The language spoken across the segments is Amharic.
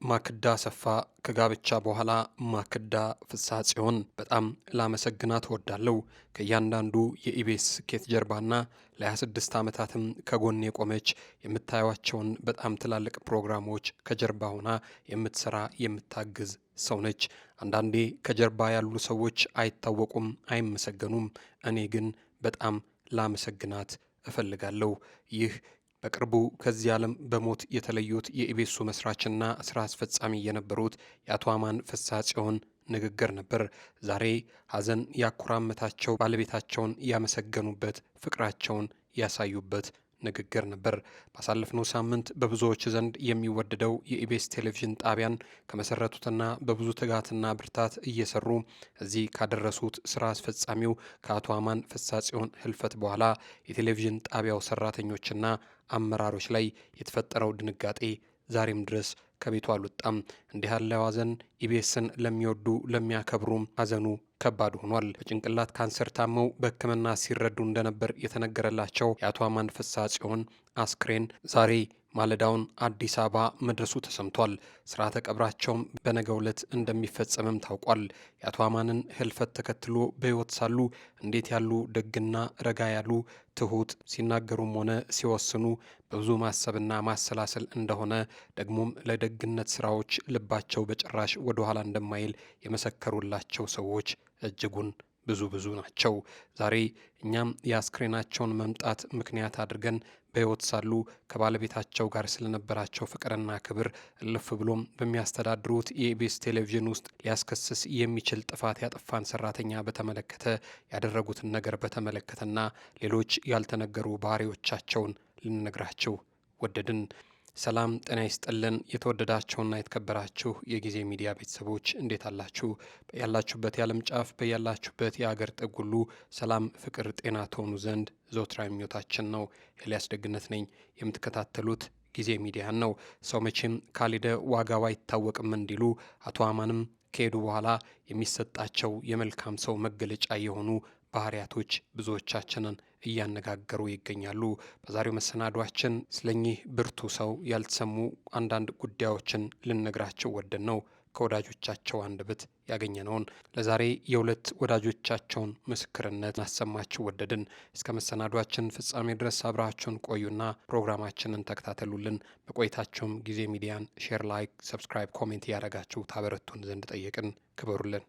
ማክዳ ሰፋ ከጋብቻ በኋላ ማክዳ ፍስሐ ጽዮን በጣም ላመሰግናት እወዳለሁ። ከእያንዳንዱ የኢቢኤስ ስኬት ጀርባና ለ26 ዓመታትም ከጎን የቆመች የምታዩቸውን በጣም ትላልቅ ፕሮግራሞች ከጀርባ ሆና የምትሰራ የምታግዝ ሰው ነች። አንዳንዴ ከጀርባ ያሉ ሰዎች አይታወቁም፣ አይመሰገኑም። እኔ ግን በጣም ላመሰግናት እፈልጋለሁ። ይህ በቅርቡ ከዚህ ዓለም በሞት የተለዩት የኢቢኤሱ መስራችና ስራ አስፈጻሚ የነበሩት የአቶ አማን ፍስሐ ጽዮን ንግግር ነበር። ዛሬ ሐዘን ያኩራመታቸው ባለቤታቸውን ያመሰገኑበት፣ ፍቅራቸውን ያሳዩበት ንግግር ነበር። ባሳለፍነው ሳምንት በብዙዎች ዘንድ የሚወደደው የኢቢኤስ ቴሌቪዥን ጣቢያን ከመሰረቱትና በብዙ ትጋትና ብርታት እየሰሩ እዚህ ካደረሱት ስራ አስፈጻሚው ከአቶ አማን ፍስሐ ጽዮን ህልፈት በኋላ የቴሌቪዥን ጣቢያው ሰራተኞችና አመራሮች ላይ የተፈጠረው ድንጋጤ ዛሬም ድረስ ከቤቱ አልወጣም። እንዲህ ያለው ሐዘን ኢቢኤስን ለሚወዱ ለሚያከብሩም ሐዘኑ ከባድ ሆኗል። በጭንቅላት ካንሰር ታመው በሕክምና ሲረዱ እንደነበር የተነገረላቸው የአቶ አማን ፍስሐ ጽዮን አስክሬን ዛሬ ማለዳውን አዲስ አበባ መድረሱ ተሰምቷል። ስርዓተ ቀብራቸውም በነገው ዕለት እንደሚፈጸምም ታውቋል። የአቶ አማንን ህልፈት ተከትሎ በሕይወት ሳሉ እንዴት ያሉ ደግና ረጋ ያሉ ትሁት፣ ሲናገሩም ሆነ ሲወስኑ በብዙ ማሰብና ማሰላሰል እንደሆነ ደግሞም ለደግነት ስራዎች ልባቸው በጭራሽ ወደ ኋላ እንደማይል የመሰከሩላቸው ሰዎች እጅጉን ብዙ ናቸው። ዛሬ እኛም የአስክሬናቸውን መምጣት ምክንያት አድርገን በሕይወት ሳሉ ከባለቤታቸው ጋር ስለነበራቸው ፍቅርና ክብር እልፍ ብሎም በሚያስተዳድሩት የኢቢኤስ ቴሌቪዥን ውስጥ ሊያስከስስ የሚችል ጥፋት ያጠፋን ሰራተኛ በተመለከተ ያደረጉትን ነገር በተመለከተና ሌሎች ያልተነገሩ ባህሪዎቻቸውን ልንነግራችሁ ወደድን። ሰላም ጤና ይስጥልን። የተወደዳችሁና የተከበራችሁ የጊዜ ሚዲያ ቤተሰቦች እንዴት አላችሁ? በያላችሁበት የዓለም ጫፍ በያላችሁበት የአገር ጥግ ሁሉ ሰላም፣ ፍቅር፣ ጤና ትሆኑ ዘንድ ዘወትር ምኞታችን ነው። ኤልያስ ደግነት ነኝ። የምትከታተሉት ጊዜ ሚዲያን ነው። ሰው መቼም ካልሄደ ዋጋው አይታወቅም እንዲሉ አቶ አማንም ከሄዱ በኋላ የሚሰጣቸው የመልካም ሰው መገለጫ የሆኑ ባህሪያቶች ብዙዎቻችንን እያነጋገሩ ይገኛሉ። በዛሬው መሰናዷችን ስለኚህ ብርቱ ሰው ያልተሰሙ አንዳንድ ጉዳዮችን ልንነግራቸው ወደን ነው ከወዳጆቻቸው አንደበት ያገኘነውን። ለዛሬ የሁለት ወዳጆቻቸውን ምስክርነት እናሰማችሁ ወደድን። እስከ መሰናዷችን ፍጻሜ ድረስ አብራችሁን ቆዩና ፕሮግራማችንን ተከታተሉልን። በቆይታችሁም ጊዜ ሚዲያን ሼር፣ ላይክ፣ ሰብስክራይብ፣ ኮሜንት እያደረጋችሁ ታበረቱን ዘንድ ጠየቅን። ክበሩልን።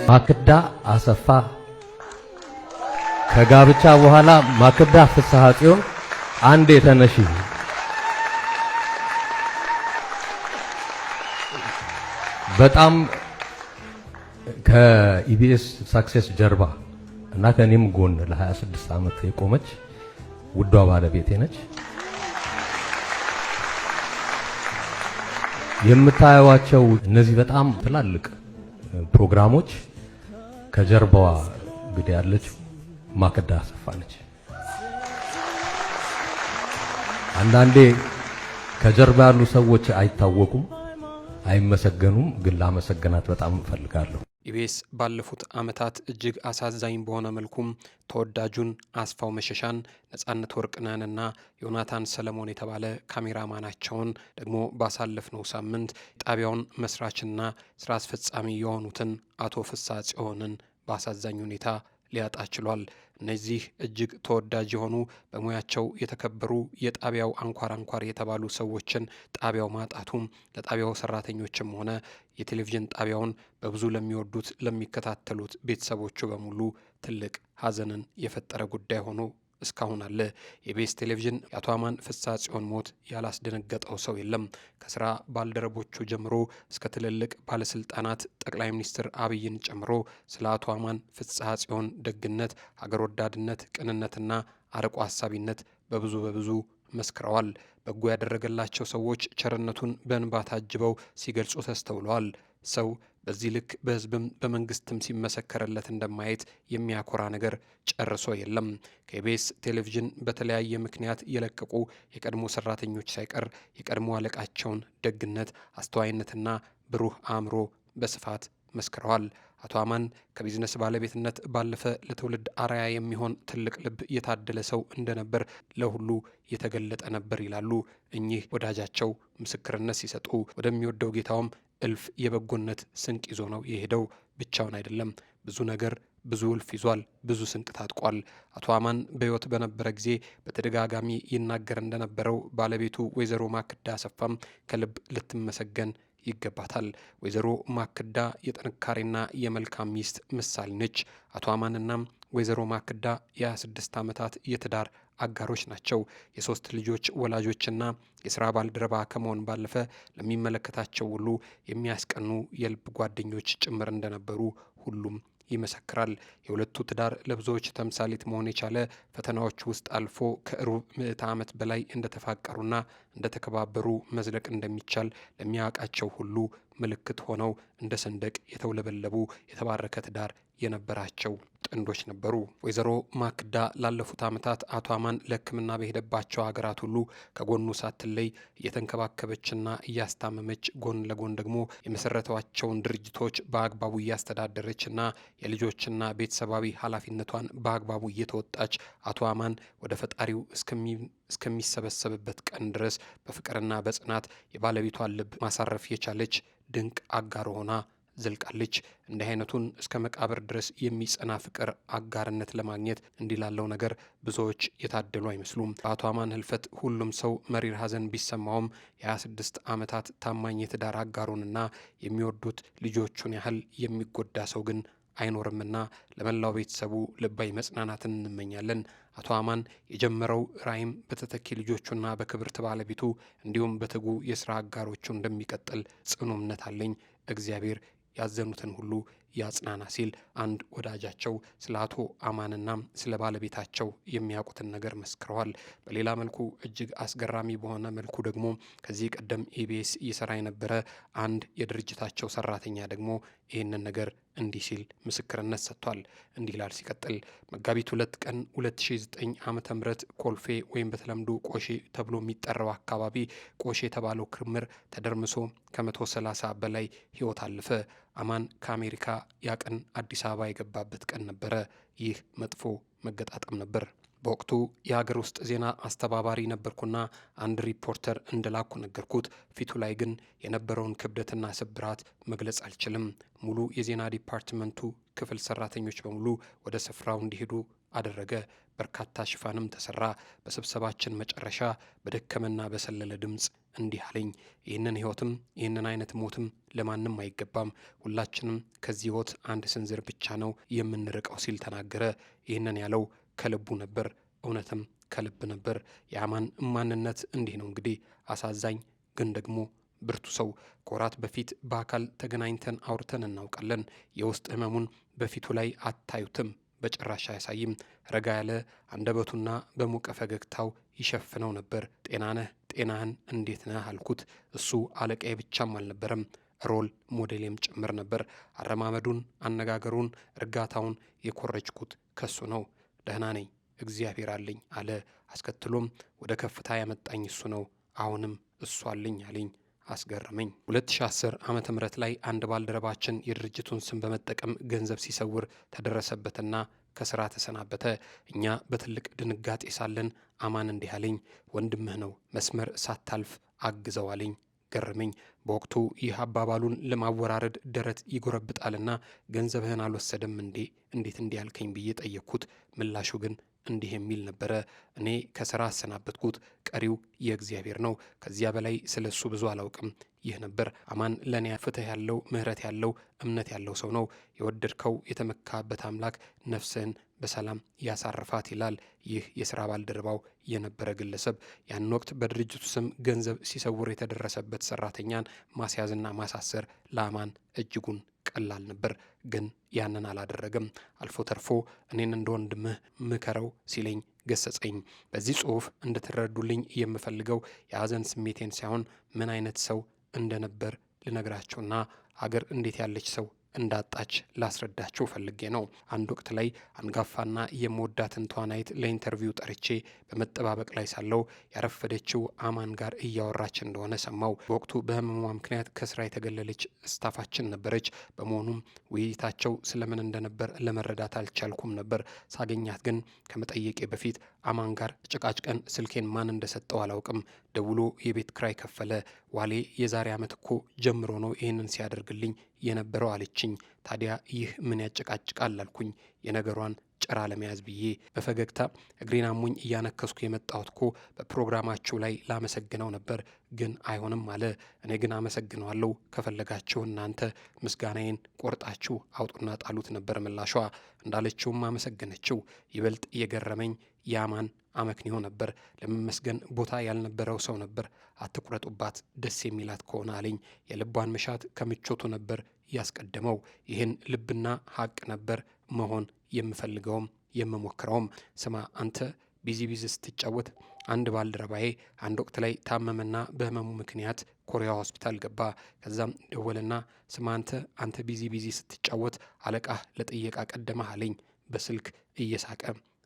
ማክዳ አሰፋ ከጋብቻ በኋላ ማክዳ ፍስሐ ጽዮን አንድ የተነሺ በጣም ከኢቢኤስ ሳክሴስ ጀርባ እና ከኔም ጎን ለ26 ዓመት የቆመች ውዷ ባለቤቴ ነች። የምታዩዋቸው እነዚህ በጣም ትላልቅ ፕሮግራሞች ከጀርባዋ እንግዲህ ያለች ማክዳ አሰፋ ነች። አንዳንዴ ከጀርባ ያሉ ሰዎች አይታወቁም፣ አይመሰገኑም። ግን ላመሰግናት በጣም እፈልጋለሁ። ኢቢኤስ ባለፉት ዓመታት እጅግ አሳዛኝ በሆነ መልኩም ተወዳጁን አስፋው መሸሻን፣ ነጻነት ወርቅነህንና ዮናታን ሰለሞን የተባለ ካሜራማናቸውን ደግሞ ባሳለፍነው ሳምንት ጣቢያውን መስራችና ስራ አስፈጻሚ የሆኑትን አቶ ፍስሐ ጽዮንን በአሳዛኝ ሁኔታ ሊያጣ ችሏል። እነዚህ እጅግ ተወዳጅ የሆኑ በሙያቸው የተከበሩ የጣቢያው አንኳር የተባሉ ሰዎችን ጣቢያው ማጣቱም ለጣቢያው ሰራተኞችም ሆነ የቴሌቪዥን ጣቢያውን በብዙ ለሚወዱት ለሚከታተሉት ቤተሰቦቹ በሙሉ ትልቅ ሐዘንን የፈጠረ ጉዳይ ሆኖ እስካሁን አለ። የኢቢኤስ ቴሌቪዥን የአቶ አማን ፍስሐ ጽዮን ሞት ያላስደነገጠው ሰው የለም። ከስራ ባልደረቦቹ ጀምሮ እስከ ትልልቅ ባለስልጣናት ጠቅላይ ሚኒስትር አብይን ጨምሮ ስለ አቶ አማን ፍስሐ ጽዮን ደግነት፣ ሀገር ወዳድነት፣ ቅንነትና አርቆ ሀሳቢነት በብዙ መስክረዋል። በጎ ያደረገላቸው ሰዎች ቸርነቱን በእንባ ታጅበው ሲገልጹ ተስተውለዋል። ሰው በዚህ ልክ በህዝብም በመንግስትም ሲመሰከረለት እንደማየት የሚያኮራ ነገር ጨርሶ የለም። ከኢቢኤስ ቴሌቪዥን በተለያየ ምክንያት የለቀቁ የቀድሞ ሰራተኞች ሳይቀር የቀድሞ አለቃቸውን ደግነት፣ አስተዋይነትና ብሩህ አእምሮ በስፋት መስክረዋል። አቶ አማን ከቢዝነስ ባለቤትነት ባለፈ ለትውልድ አርአያ የሚሆን ትልቅ ልብ የታደለ ሰው እንደነበር ለሁሉ የተገለጠ ነበር ይላሉ እኚህ ወዳጃቸው ምስክርነት ሲሰጡ። ወደሚወደው ጌታውም እልፍ የበጎነት ስንቅ ይዞ ነው የሄደው። ብቻውን አይደለም፣ ብዙ ነገር ብዙ እልፍ ይዟል፣ ብዙ ስንቅ ታጥቋል። አቶ አማን በሕይወት በነበረ ጊዜ በተደጋጋሚ ይናገር እንደነበረው ባለቤቱ ወይዘሮ ማክዳ አሰፋም ከልብ ልትመሰገን ይገባታል። ወይዘሮ ማክዳ የጥንካሬና የመልካም ሚስት ምሳሌ ነች። አቶ አማንና ወይዘሮ ማክዳ የ26 ዓመታት የትዳር አጋሮች ናቸው። የሶስት ልጆች ወላጆችና የስራ ባልደረባ ከመሆን ባለፈ ለሚመለከታቸው ሁሉ የሚያስቀኑ የልብ ጓደኞች ጭምር እንደነበሩ ሁሉም ይመሰክራል። የሁለቱ ትዳር ለብዙዎች ተምሳሌት መሆን የቻለ ፈተናዎች ውስጥ አልፎ ከሩብ ምዕተ ዓመት በላይ እንደተፋቀሩና እንደተከባበሩ መዝለቅ እንደሚቻል ለሚያውቃቸው ሁሉ ምልክት ሆነው እንደ ሰንደቅ የተውለበለቡ የተባረከ ትዳር የነበራቸው ጥንዶች ነበሩ። ወይዘሮ ማክዳ ላለፉት ዓመታት አቶ አማን ለሕክምና በሄደባቸው ሀገራት ሁሉ ከጎኑ ሳትለይ እየተንከባከበችና እያስታመመች ጎን ለጎን ደግሞ የመሰረቷቸውን ድርጅቶች በአግባቡ እያስተዳደረችና የልጆችና ቤተሰባዊ ኃላፊነቷን በአግባቡ እየተወጣች አቶ አማን ወደ ፈጣሪው እስከሚሰበሰብበት ቀን ድረስ በፍቅርና በጽናት የባለቤቷን ልብ ማሳረፍ የቻለች ድንቅ አጋር ሆና ዘልቃለች። እንዲህ አይነቱን እስከ መቃብር ድረስ የሚጸና ፍቅር አጋርነት ለማግኘት እንዲላለው ነገር ብዙዎች የታደሉ አይመስሉም። በአቶ አማን ህልፈት ሁሉም ሰው መሪር ሐዘን ቢሰማውም የ26 ዓመታት ታማኝ የትዳር አጋሩንና የሚወዱት ልጆቹን ያህል የሚጎዳ ሰው ግን አይኖርምና ለመላው ቤተሰቡ ልባዊ መጽናናትን እንመኛለን። አቶ አማን የጀመረው ራዕይም በተተኪ ልጆቹና በክብርት ባለቤቱ እንዲሁም በትጉ የስራ አጋሮቹ እንደሚቀጥል ጽኑ እምነት አለኝ። እግዚአብሔር ያዘኑትን ሁሉ ያጽናና ሲል አንድ ወዳጃቸው ስለ አቶ አማንና ስለ ባለቤታቸው የሚያውቁትን ነገር መስክረዋል። በሌላ መልኩ እጅግ አስገራሚ በሆነ መልኩ ደግሞ ከዚህ ቀደም ኢቢኤስ እየሰራ የነበረ አንድ የድርጅታቸው ሰራተኛ ደግሞ ይህንን ነገር እንዲህ ሲል ምስክርነት ሰጥቷል። እንዲህ ይላል ሲቀጥል መጋቢት 2 ቀን 2009 ዓ.ም ኮልፌ ወይም በተለምዶ ቆሼ ተብሎ የሚጠራው አካባቢ ቆሼ የተባለው ክምር ተደርምሶ ከ130 በላይ ህይወት አለፈ። አማን ከአሜሪካ ያቀን አዲስ አበባ የገባበት ቀን ነበረ። ይህ መጥፎ መገጣጠም ነበር። በወቅቱ የሀገር ውስጥ ዜና አስተባባሪ ነበርኩና አንድ ሪፖርተር እንደላኩ ነገርኩት። ፊቱ ላይ ግን የነበረውን ክብደትና ስብራት መግለጽ አልችልም። ሙሉ የዜና ዲፓርትመንቱ ክፍል ሰራተኞች በሙሉ ወደ ስፍራው እንዲሄዱ አደረገ። በርካታ ሽፋንም ተሰራ። በስብሰባችን መጨረሻ በደከመና በሰለለ ድምፅ እንዲህ አለኝ፣ ይህንን አይነት ሞትም ለማንም አይገባም። ሁላችንም ከዚህ ህይወት አንድ ስንዝር ብቻ ነው የምንርቀው ሲል ተናገረ። ይህንን ያለው ከልቡ ነበር። እውነትም ከልብ ነበር። የአማን ማንነት እንዲህ ነው እንግዲህ፣ አሳዛኝ ግን ደግሞ ብርቱ ሰው። ከወራት በፊት በአካል ተገናኝተን አውርተን እናውቃለን። የውስጥ ህመሙን በፊቱ ላይ አታዩትም፣ በጭራሽ አያሳይም። ረጋ ያለ አንደበቱና በሞቀ ፈገግታው ይሸፍነው ነበር። ጤናህን እንዴት ነህ አልኩት። እሱ አለቃዬ ብቻም አልነበረም፣ ሮል ሞዴሌም ጭምር ነበር። አረማመዱን፣ አነጋገሩን፣ እርጋታውን የኮረጅኩት ከሱ ነው። ደህና ነኝ እግዚአብሔር አለኝ አለ። አስከትሎም ወደ ከፍታ ያመጣኝ እሱ ነው፣ አሁንም እሱ አለኝ አለኝ። አስገረመኝ። 2010 ዓመተ ምህረት ላይ አንድ ባልደረባችን የድርጅቱን ስም በመጠቀም ገንዘብ ሲሰውር ተደረሰበትና ከስራ ተሰናበተ። እኛ በትልቅ ድንጋጤ ሳለን አማን እንዲህ አለኝ፣ ወንድምህ ነው፣ መስመር ሳታልፍ አግዘው አለኝ። ገረመኝ። በወቅቱ ይህ አባባሉን ለማወራረድ ደረት ይጎረብጣልና ገንዘብህን አልወሰደም እንዴት እንዲህ ያልከኝ ብዬ ጠየቅኩት። ምላሹ ግን እንዲህ የሚል ነበረ፣ እኔ ከስራ አሰናበትኩት፣ ቀሪው የእግዚአብሔር ነው። ከዚያ በላይ ስለሱ ብዙ አላውቅም። ይህ ነበር። አማን ለእኔ ፍትህ ያለው ምህረት ያለው እምነት ያለው ሰው ነው። የወደድከው የተመካበት አምላክ ነፍስህን በሰላም ያሳርፋት ይላል ይህ የስራ ባልደረባው የነበረ ግለሰብ። ያን ወቅት በድርጅቱ ስም ገንዘብ ሲሰውር የተደረሰበት ሰራተኛን ማስያዝና ማሳሰር ለአማን እጅጉን ቀላል ነበር። ግን ያንን አላደረገም። አልፎ ተርፎ እኔን እንደ ወንድምህ ምከረው ሲለኝ ገሰጸኝ። በዚህ ጽሑፍ እንድትረዱልኝ የምፈልገው የሀዘን ስሜቴን ሳይሆን ምን አይነት ሰው እንደነበር ልነግራቸውና ሀገር እንዴት ያለች ሰው እንዳጣች ላስረዳችሁ ፈልጌ ነው። አንድ ወቅት ላይ አንጋፋና የምወዳትን ተዋናይት ለኢንተርቪው ጠርቼ በመጠባበቅ ላይ ሳለው ያረፈደችው አማን ጋር እያወራች እንደሆነ ሰማው። በወቅቱ በህመሟ ምክንያት ከስራ የተገለለች ስታፋችን ነበረች። በመሆኑም ውይይታቸው ስለምን እንደነበር ለመረዳት አልቻልኩም ነበር። ሳገኛት ግን ከመጠየቄ በፊት አማን ጋር ጭቃጭቀን ስልኬን ማን እንደሰጠው አላውቅም፣ ደውሎ የቤት ክራይ ከፈለ። ዋሌ የዛሬ ዓመት እኮ ጀምሮ ነው ይህንን ሲያደርግልኝ የነበረው አለችኝ። ታዲያ ይህ ምን ያጨቃጭቃል አልኩኝ፣ የነገሯን ጭራ ለመያዝ ብዬ በፈገግታ እግሬን አሞኝ እያነከስኩ የመጣሁት እኮ በፕሮግራማችሁ ላይ ላመሰግነው ነበር፣ ግን አይሆንም አለ። እኔ ግን አመሰግነዋለሁ፣ ከፈለጋችሁ እናንተ ምስጋናዬን ቆርጣችሁ አውጡና ጣሉት ነበር ምላሿ። እንዳለችውም አመሰገነችው። ይበልጥ እየገረመኝ የአማን አመክንዮ ነበር። ለመመስገን ቦታ ያልነበረው ሰው ነበር። አትቁረጡባት፣ ደስ የሚላት ከሆነ አለኝ። የልቧን መሻት ከምቾቱ ነበር ያስቀደመው። ይህን ልብና ሀቅ ነበር መሆን የምፈልገውም የምሞክረውም። ስማ አንተ ቢዚ ስትጫወት አንድ ባልደረባዬ አንድ ወቅት ላይ ታመመና በህመሙ ምክንያት ኮሪያ ሆስፒታል ገባ። ከዛም ደወለና ስማ አንተ ቢዚ ስትጫወት አለቃህ ለጥየቃ ቀደመህ አለኝ በስልክ እየሳቀ።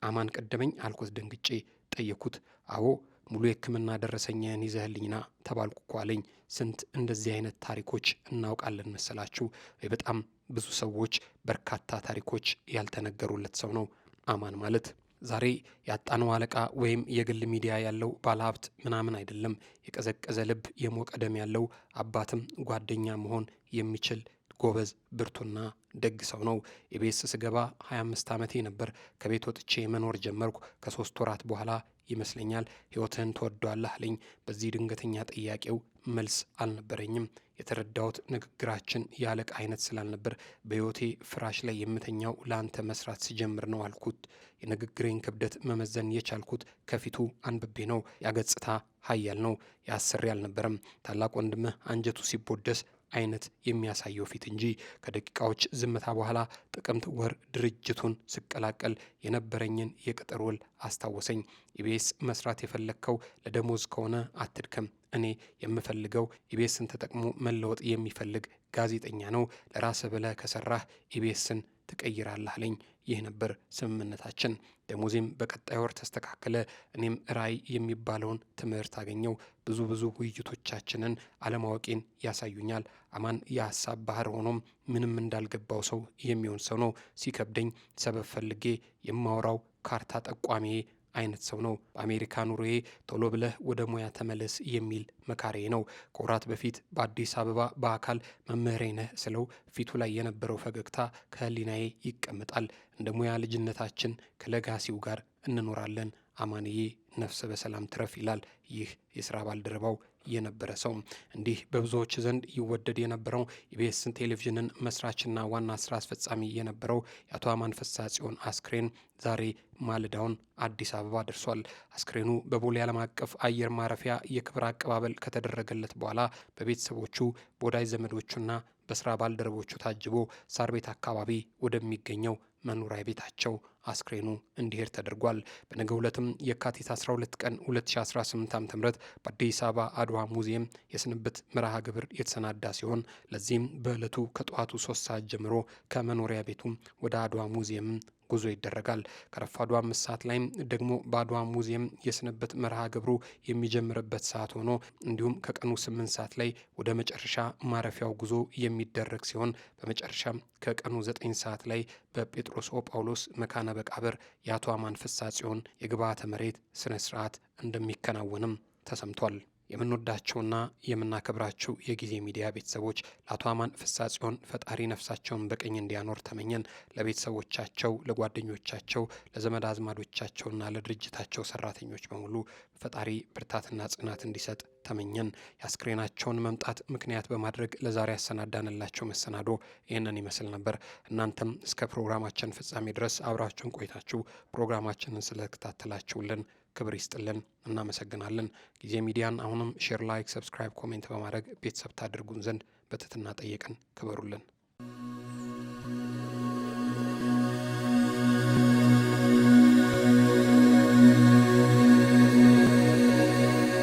አማን ቀደመኝ አልኩት ደንግጬ። ጠየኩት። አዎ ሙሉ የሕክምና ደረሰኛን ይዘህልኝና ተባልኩ እኮ አለኝ። ስንት እንደዚህ አይነት ታሪኮች እናውቃለን መሰላችሁ? በጣም ብዙ ሰዎች በርካታ ታሪኮች ያልተነገሩለት ሰው ነው አማን ማለት። ዛሬ ያጣነው አለቃ ወይም የግል ሚዲያ ያለው ባለሀብት ምናምን አይደለም። የቀዘቀዘ ልብ የሞቀ ደም ያለው አባትም ጓደኛ መሆን የሚችል ጎበዝ ብርቱና ደግ ሰው ነው። ኢቢኤስ ስገባ 25 ዓመቴ ነበር። ከቤት ወጥቼ መኖር ጀመርኩ። ከ3 ወራት በኋላ ይመስለኛል ህይወትህን ትወደዋለህ አለኝ። በዚህ ድንገተኛ ጥያቄው መልስ አልነበረኝም። የተረዳሁት ንግግራችን የአለቃ አይነት ስላልነበር በህይወቴ ፍራሽ ላይ የምተኛው ለአንተ መስራት ሲጀምር ነው አልኩት። የንግግሬን ክብደት መመዘን የቻልኩት ከፊቱ አንብቤ ነው። ያገጽታ ሀያል ነው፣ ያሰሪ አልነበረም። ታላቅ ወንድምህ አንጀቱ ሲቦደስ አይነት የሚያሳየው ፊት እንጂ። ከደቂቃዎች ዝምታ በኋላ ጥቅምት ወር ድርጅቱን ስቀላቀል የነበረኝን የቅጥር ውል አስታወሰኝ። ኢቢኤስ መስራት የፈለግከው ለደሞዝ ከሆነ አትድከም። እኔ የምፈልገው ኢቢኤስን ተጠቅሞ መለወጥ የሚፈልግ ጋዜጠኛ ነው። ለራስህ ብለህ ከሰራህ ኢቢኤስን ትቀይራለህ አለኝ። ይህ ነበር ስምምነታችን። ደሞዜም በቀጣይ ወር ተስተካከለ። እኔም ራዕይ የሚባለውን ትምህርት አገኘው። ብዙ ውይይቶቻችንን አለማወቄን ያሳዩኛል። አማን የሀሳብ ባህር ሆኖም ምንም እንዳልገባው ሰው የሚሆን ሰው ነው። ሲከብደኝ ሰበብ ፈልጌ የማወራው ካርታ ጠቋሚዬ አይነት ሰው ነው። በአሜሪካ ኑሮዬ ቶሎ ብለህ ወደ ሙያ ተመለስ የሚል መካሬ ነው። ከወራት በፊት በአዲስ አበባ በአካል መምህሬ ነህ ስለው ፊቱ ላይ የነበረው ፈገግታ ከህሊናዬ ይቀመጣል። እንደ ሙያ ልጅነታችን ከለጋሲው ጋር እንኖራለን። አማንዬ ነፍስ በሰላም ትረፍ ይላል ይህ የስራ ባልደረባው የነበረ ሰው። እንዲህ በብዙዎች ዘንድ ይወደድ የነበረው ኢቢኤስን ቴሌቪዥንን መስራችና ዋና ስራ አስፈጻሚ የነበረው የአቶ አማን ፍስሐጽዮን አስክሬን ዛሬ ማለዳውን አዲስ አበባ ደርሷል። አስክሬኑ በቦሌ ዓለም አቀፍ አየር ማረፊያ የክብር አቀባበል ከተደረገለት በኋላ በቤተሰቦቹ በወዳጅ ዘመዶቹና በስራ ባልደረቦቹ ታጅቦ ሳር ቤት አካባቢ ወደሚገኘው መኖሪያ ቤታቸው አስክሬኑ እንዲሄድ ተደርጓል። በነገው ዕለትም የካቲት 12 ቀን 2018 ዓ.ም በአዲስ አበባ አድዋ ሙዚየም የስንብት መርሃ ግብር የተሰናዳ ሲሆን ለዚህም በዕለቱ ከጠዋቱ 3 ሰዓት ጀምሮ ከመኖሪያ ቤቱ ወደ አድዋ ሙዚየም ጉዞ ይደረጋል። ከረፋዱ 5 ሰዓት ላይም ደግሞ በአድዋ ሙዚየም የስንብት መርሃ ግብሩ የሚጀምርበት ሰዓት ሆኖ እንዲሁም ከቀኑ 8 ሰዓት ላይ ወደ መጨረሻ ማረፊያው ጉዞ የሚደረግ ሲሆን በመጨረሻም ከቀኑ 9 ሰዓት ላይ በጴጥሮስ ጳውሎስ መካነ መቃብር የአቶ አማን ፍስሐጽዮን የግብዓተ መሬት ስነ ስርዓት እንደሚከናወንም ተሰምቷል። የምንወዳቸውና የምናከብራቸው የጊዜ ሚዲያ ቤተሰቦች ለአቶ አማን ፍስሐጽዮን ፈጣሪ ነፍሳቸውን በቀኝ እንዲያኖር ተመኘን። ለቤተሰቦቻቸው፣ ለጓደኞቻቸው፣ ለዘመድ አዝማዶቻቸውና ለድርጅታቸው ሰራተኞች በሙሉ ፈጣሪ ብርታትና ጽናት እንዲሰጥ ተመኘን። የአስክሬናቸውን መምጣት ምክንያት በማድረግ ለዛሬ ያሰናዳንላቸው መሰናዶ ይህንን ይመስል ነበር። እናንተም እስከ ፕሮግራማችን ፍጻሜ ድረስ አብራችሁን ቆይታችሁ ፕሮግራማችንን ስለተከታተላችሁልን ክብር ይስጥልን፣ እናመሰግናለን። ጊዜ ሚዲያን አሁንም ሼር፣ ላይክ፣ ሰብስክራይብ፣ ኮሜንት በማድረግ ቤተሰብ ታድርጉን ዘንድ በትህትና ጠየቅን። ክበሩልን።